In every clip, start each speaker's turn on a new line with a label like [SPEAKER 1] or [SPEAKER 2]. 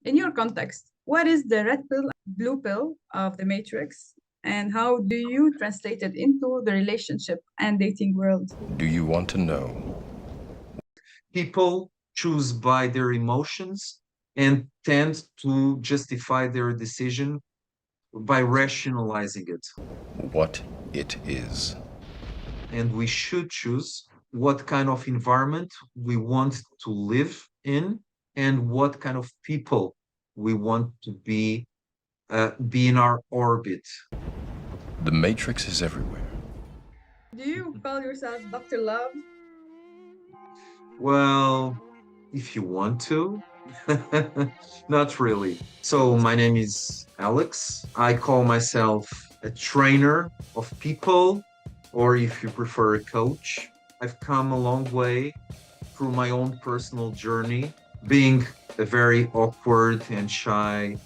[SPEAKER 1] In your context, what is the red pill, blue pill of the Matrix, and how do you translate it into the relationship and dating world?
[SPEAKER 2] Do you want to know?
[SPEAKER 3] People choose by their emotions and tend to justify their decision by rationalizing it.
[SPEAKER 2] What it is.
[SPEAKER 3] And we should choose what kind of environment we want to live in and what kind of people we want to be in our orbit.
[SPEAKER 2] The Matrix is everywhere.
[SPEAKER 1] Do you call yourself Dr. Love?
[SPEAKER 3] Well, if you want to. Not really. So, my name is Alex. I call myself a trainer of people, or if you prefer, a coach. I've come a long way through my own personal journey, being a very awkward and shy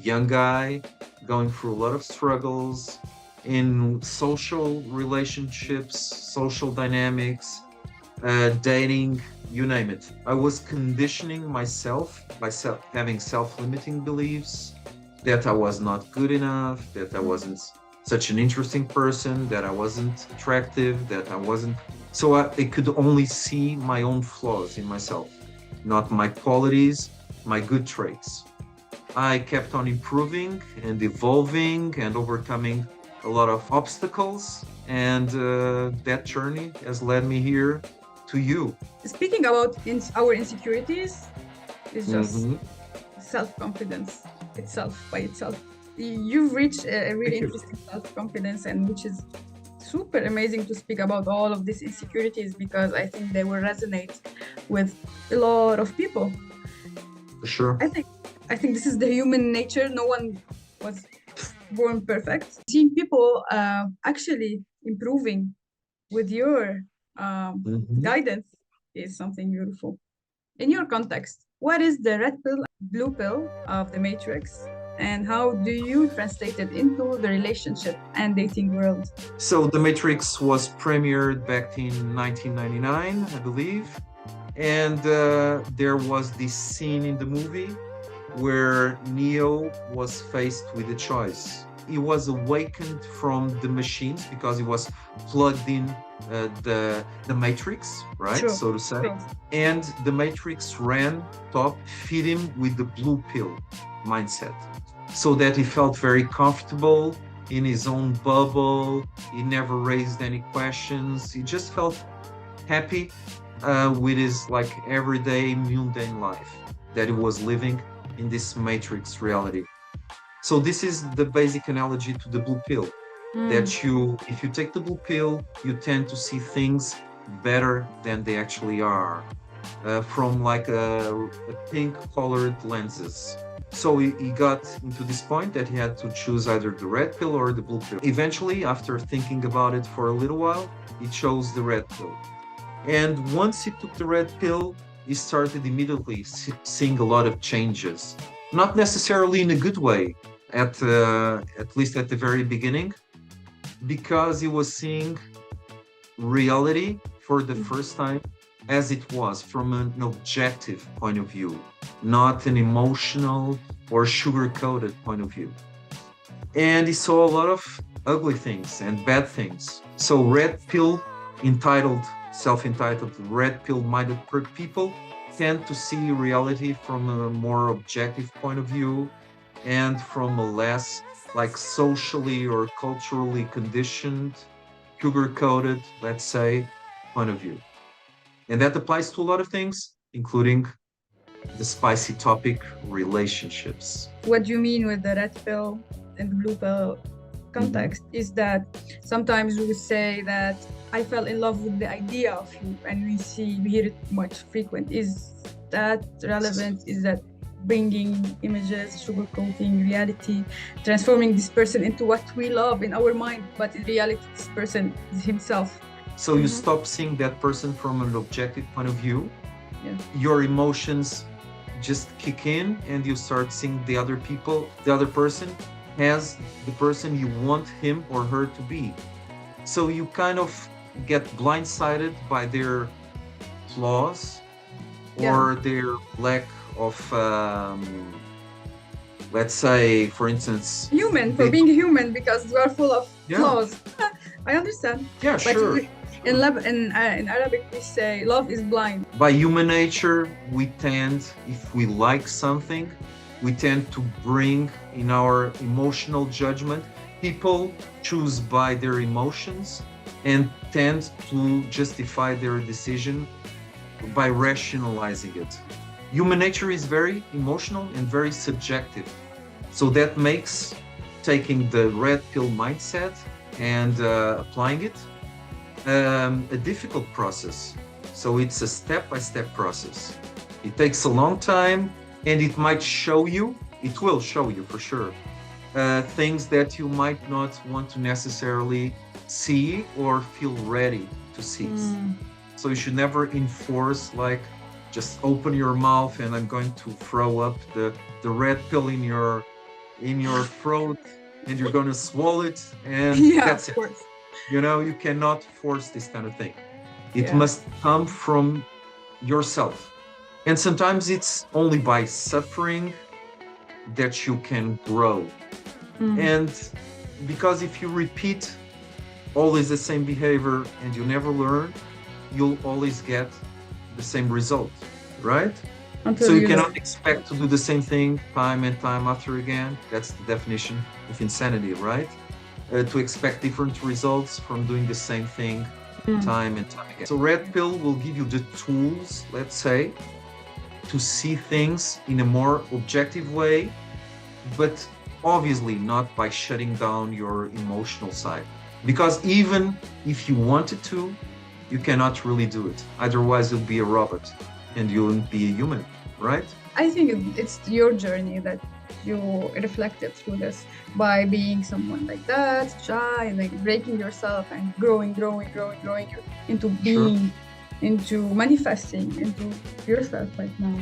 [SPEAKER 3] young guy, going through a lot of struggles in social relationships, social dynamics, dating, you name it. I was conditioning myself by having self-limiting beliefs that I was not good enough, that I wasn't such an interesting person, that I wasn't attractive, that I wasn't. So I could only see my own flaws in myself, not my qualities, my good traits. I kept on improving and evolving and overcoming a lot of obstacles, and that journey has led me here to you.
[SPEAKER 1] Speaking about our insecurities, is just
[SPEAKER 3] Mhm.
[SPEAKER 1] self-confidence itself by itself. You've reached a really
[SPEAKER 3] Thank you.
[SPEAKER 1] interesting self-confidence, and which is super amazing to speak about all of these insecurities because I think they will resonate with a lot of people.
[SPEAKER 3] For sure.
[SPEAKER 1] I think I think this is the human nature. No one was born perfect. Seeing people actually improving with your
[SPEAKER 3] Mhm.
[SPEAKER 1] guidance is something beautiful. In your context, what is the red pill, blue pill of the Matrix, and how do you translate it into the relationship and dating world?
[SPEAKER 3] So The Matrix was premiered back in 1999, I believe. And there was this scene in the movie where Neo was faced with a choice. He was awakened from the machines because he was plugged in the Matrix, right,
[SPEAKER 1] True,
[SPEAKER 3] so to say.
[SPEAKER 1] true.
[SPEAKER 3] And the Matrix ran top, feed him with the blue pill mindset, so that he felt very comfortable in his own bubble. He never raised any questions. He just felt happy with his like everyday mundane life that he was living in this matrix reality. So this is the basic analogy to the blue pill,
[SPEAKER 1] Mm,
[SPEAKER 3] that you, if you take the blue pill, you tend to see things better than they actually are, from like a pink colored lenses. So he got into this point that he had to choose either the red pill or the blue pill. Eventually, after thinking about it for a little while, he chose the red pill. And once he took the red pill, he started immediately seeing a lot of changes. Not necessarily in a good way, at least at the very beginning, because he was seeing reality for the first time as it was from an objective point of view, not an emotional or sugar-coated point of view. And he saw a lot of ugly things and bad things. So red pill entitled, self-entitled red pill minded people tend to see reality from a more objective point of view and from a less like socially or culturally conditioned, sugar-coated, let's say, point of view. And that applies to a lot of things, including the spicy topic, relationships.
[SPEAKER 1] what you mean with the red pill and blue pill
[SPEAKER 3] Mhm.
[SPEAKER 1] context is that sometimes we say that I fell in love with the idea of you, and we hear it much frequent. Is that relevant? Is that bringing images, sugarcoating reality, transforming this person into what we love in our mind, but in reality, this person is himself.
[SPEAKER 3] So you stop seeing that person from an objective point of view.
[SPEAKER 1] Yeah.
[SPEAKER 3] Your emotions just kick in and you start seeing the other people, the other person as the person you want him or her to be. So you kind of get blindsided by their flaws
[SPEAKER 1] Yeah.
[SPEAKER 3] or their lack of let's say, for instance,
[SPEAKER 1] Human, for
[SPEAKER 3] they,
[SPEAKER 1] being human, because we are full of
[SPEAKER 3] yeah,
[SPEAKER 1] flaws. I understand.
[SPEAKER 3] yeah,
[SPEAKER 1] But
[SPEAKER 3] sure.
[SPEAKER 1] in Arabic, we say love is blind.
[SPEAKER 3] By human nature, we tend, if we like something, we tend to bring in our emotional judgment. People choose by their emotions and tend to justify their decision by rationalizing it. Human nature is very emotional and very subjective. So that makes taking the red pill mindset and applying it a difficult process. So it's a step-by-step process. It takes a long time and it might show you, it will show you for sure, things that you might not want to necessarily see or feel ready to see. So you should never enforce, like, just open your mouth and I'm going to throw up the red pill in your throat and you're going to swallow it and
[SPEAKER 1] Yeah,
[SPEAKER 3] that's
[SPEAKER 1] of
[SPEAKER 3] it.
[SPEAKER 1] course.
[SPEAKER 3] You know, you cannot force this kind of thing. It
[SPEAKER 1] Yeah.
[SPEAKER 3] must come from yourself. And sometimes it's only by suffering that you can grow. And because if you repeat always the same behavior and you never learn, you'll always get the same result, right?
[SPEAKER 1] Until
[SPEAKER 3] So you
[SPEAKER 1] you
[SPEAKER 3] cannot expect to do the same thing time and time after again. That's the definition of insanity, right? To expect different results from doing the same thing time and time again. So red pill will give you the tools, let's say, to see things in a more objective way, but obviously not by shutting down your emotional side. Because even if you wanted to, you cannot really do it. Otherwise, you'll be a robot and you wouldn't be a human, right?
[SPEAKER 1] I think it's your journey that you reflected through this by being someone like that, shy, and like breaking yourself and growing into being, into manifesting into yourself right now.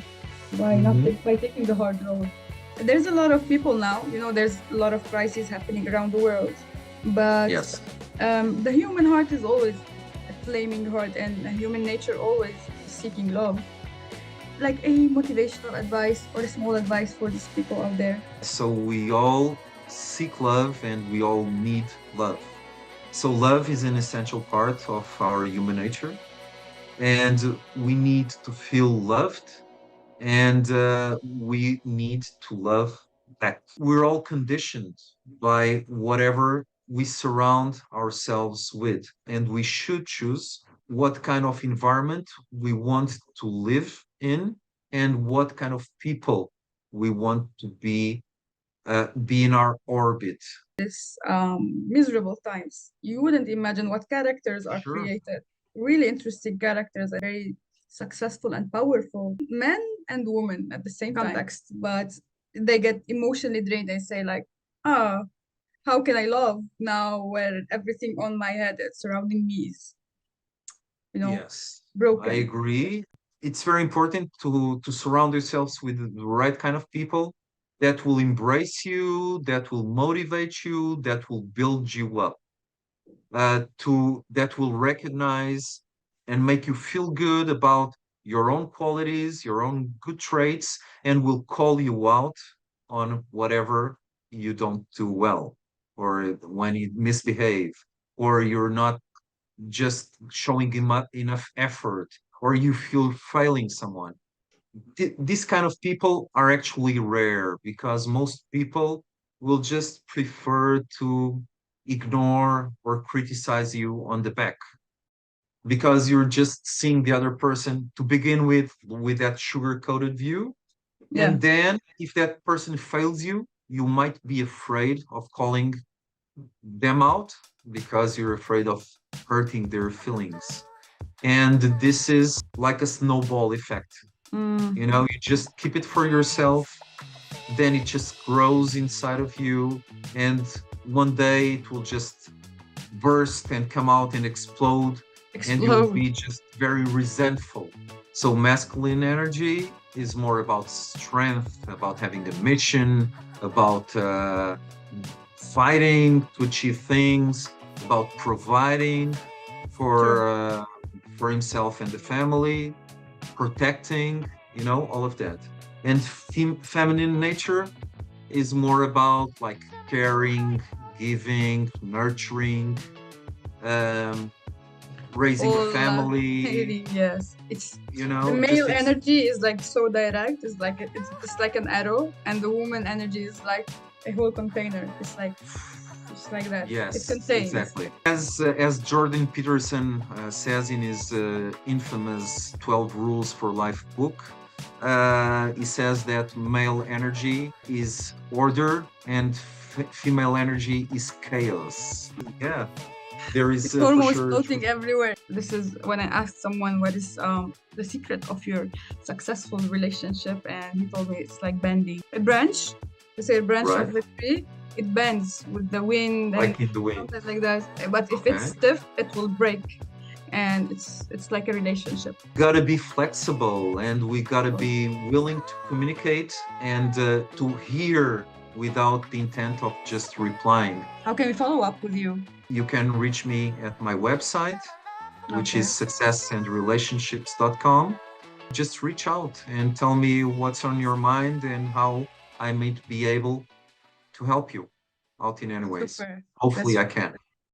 [SPEAKER 1] Why not by taking the hard road? There's a lot of people now, there's a lot of crises happening around the world, but
[SPEAKER 3] Yes.
[SPEAKER 1] The human heart is always a flaming heart, and human nature always seeking love. Like a motivational advice or a small advice for these people out there.
[SPEAKER 3] So we all seek love and we all need love. So love is an essential part of our human nature, and we need to feel loved, and we need to love back. We're all conditioned by whatever we surround ourselves with, and we should choose what kind of environment we want to live in and what kind of people we want to be in our orbit.
[SPEAKER 1] This miserable times, you wouldn't imagine what characters are
[SPEAKER 3] Sure.
[SPEAKER 1] created. Really interesting characters, very successful and powerful men and women at the same context, but they get emotionally drained and say like, ah, how can I love now where everything on my head surrounding me is,
[SPEAKER 3] Yes, I
[SPEAKER 1] broken.
[SPEAKER 3] agree. It's very important to surround yourselves with the right kind of people that will embrace you, that will motivate you, that will build you up, that will recognize and make you feel good about your own qualities, your own good traits, and will call you out on whatever you don't do well, or when you misbehave, or you're not just showing enough effort, or you feel failing someone. These kind of people are actually rare because most people will just prefer to ignore or criticize you on the back because you're just seeing the other person to begin with that sugar-coated view.
[SPEAKER 1] Yeah.
[SPEAKER 3] And then if that person fails you, you might be afraid of calling them out because you're afraid of hurting their feelings. And this is like a snowball effect. You just keep it for yourself, then it just grows inside of you, and one day it will just burst and come out and explode, and you'll be just very resentful. So masculine energy is more about strength, about having a mission, about fighting to achieve things, about providing for himself and the family, protecting, all of that. And feminine nature is more about like caring, giving, nurturing, um, raising a
[SPEAKER 1] All
[SPEAKER 3] family,
[SPEAKER 1] yes, it's
[SPEAKER 3] you
[SPEAKER 1] the
[SPEAKER 3] know,
[SPEAKER 1] male
[SPEAKER 3] just it's
[SPEAKER 1] energy is like so direct. It's like it's like an arrow, and the woman energy is like a whole container. It's like that. It
[SPEAKER 3] yes,
[SPEAKER 1] contains.
[SPEAKER 3] exactly. As Jordan Peterson says in his infamous 12 Rules for Life book, he says that male energy is order and female energy is chaos. Yeah, there is
[SPEAKER 1] It's
[SPEAKER 3] for
[SPEAKER 1] hormones
[SPEAKER 3] sure
[SPEAKER 1] floating
[SPEAKER 3] truth.
[SPEAKER 1] everywhere. This is when I asked someone what is the secret of your successful relationship, and he told me it's like bending a branch. You say a branch
[SPEAKER 3] Right?
[SPEAKER 1] of a tree, it bends with the wind and
[SPEAKER 3] Like in the wind.
[SPEAKER 1] something like that. But if it's
[SPEAKER 3] Okay.
[SPEAKER 1] stiff, it will break, and it's like a relationship.
[SPEAKER 3] Gotta be flexible and we gotta be willing to communicate and to hear without the intent of just replying.
[SPEAKER 1] How can we follow up with you?
[SPEAKER 3] You can reach me at my website, which is
[SPEAKER 1] Okay,
[SPEAKER 3] successandrelationships.com. Just reach out and tell me what's on your mind and how I might be able to help you out in any ways.
[SPEAKER 1] super.
[SPEAKER 3] Hopefully,
[SPEAKER 1] That's
[SPEAKER 3] I can.